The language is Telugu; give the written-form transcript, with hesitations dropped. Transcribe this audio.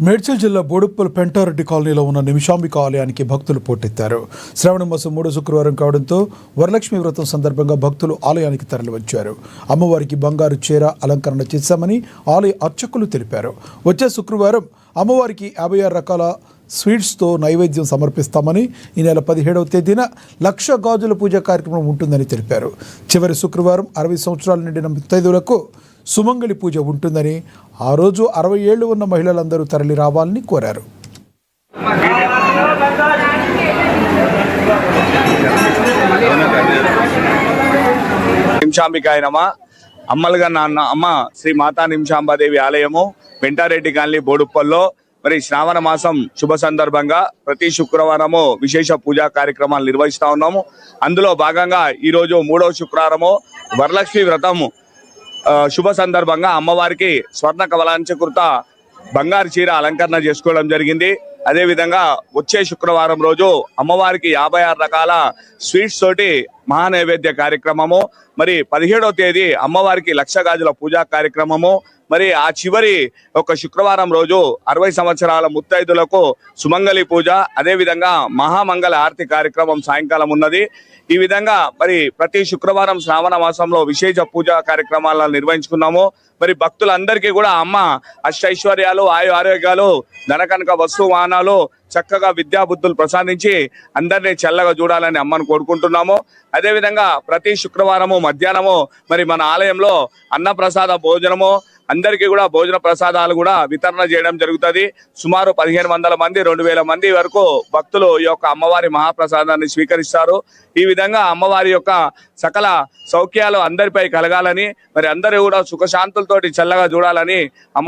మేడ్చల్ జిల్లా బోడుప్పల్ పెంటారెడ్డి కాలనీలో ఉన్న నిమిషాంబిక ఆలయానికి భక్తులు పోటెత్తారు. శ్రావణ మాసం 3వ శుక్రవారం కావడంతో వరలక్ష్మి వ్రతం సందర్భంగా భక్తులు ఆలయానికి తరలివచ్చారు. అమ్మవారికి బంగారు చీర అలంకరణ చేశామని ఆలయ అర్చకులు తెలిపారు. వచ్చే శుక్రవారం అమ్మవారికి 56 రకాల స్వీట్స్తో నైవేద్యం సమర్పిస్తామని, ఈ నెల 17వ తేదీన 1,00,000 గాజుల పూజ కార్యక్రమం ఉంటుందని తెలిపారు. చివరి శుక్రవారం 60 సంవత్సరాలు నిండిన ముత్తైదులకు సుమంగళి పూజ ఉంటుందని, ఆ రోజు 60 ఏళ్లు ఉన్న మహిళలందరూ తరలి రావాలని కోరారు. నిమిషాంబికాయ నమః. అమ్మలుగా నాన్న అమ్మ శ్రీ మాతా నిమిషాంబాదేవి ఆలయము పెంటారెడ్డి కాలనీ బోడుప్పల్లో మరి శ్రావణ మాసం శుభ సందర్భంగా ప్రతి శుక్రవారము విశేష పూజా కార్యక్రమాలు నిర్వహిస్తా ఉన్నాము. అందులో భాగంగా ఈరోజు 3వ శుక్రవారము వరలక్ష్మి వ్రతము శుభ సందర్భంగా అమ్మవారికి స్వర్ణ కవలాంచకృత బంగారు చీర అలంకరణ చేసుకోవడం జరిగింది. అదేవిధంగా వచ్చే శుక్రవారం రోజు అమ్మవారికి 56 రకాల స్వీట్స్ తోటి మహానైవేద్య కార్యక్రమము, మరి 17వ తేదీ అమ్మవారికి 1,00,000 గాజుల పూజా కార్యక్రమము, మరి ఆ చివరి ఒక శుక్రవారం రోజు 60 సంవత్సరాల ముత్తైదులకు సుమంగళి పూజ, అదేవిధంగా మహామంగళ ఆరతి కార్యక్రమం సాయంకాలం ఉన్నది. ఈ విధంగా మరి ప్రతి శుక్రవారం శ్రావణ మాసంలో విశేష పూజా కార్యక్రమాలను నిర్వహించుకున్నాము. మరి భక్తులందరికీ కూడా అమ్మ అష్టైశ్వర్యాలు, ఆయు ఆరోగ్యాలు, ధనకనక వస్తు వాహనాలు, చక్కగా విద్యాబుద్ధులు ప్రసాదించి అందరినీ చల్లగా చూడాలని అమ్మను కోరుకుంటున్నాము. అదేవిధంగా ప్రతి శుక్రవారము మధ్యాహ్నము మరి మన ఆలయంలో అన్నప్రసాద భోజనము, అందరికీ కూడా భోజన ప్రసాదాలు కూడా వితరణ చేయడం జరుగుతుంది. సుమారు 1,500 మంది 2,000 మంది వరకు భక్తులు ఈ యొక్క అమ్మవారి మహాప్రసాదాన్ని స్వీకరిస్తారు. ఈ విధంగా అమ్మవారి యొక్క సకల సౌఖ్యాలు అందరిపై కలగాలని, మరి అందరూ కూడా సుఖశాంతులతోటి చల్లగా చూడాలని అమ్మ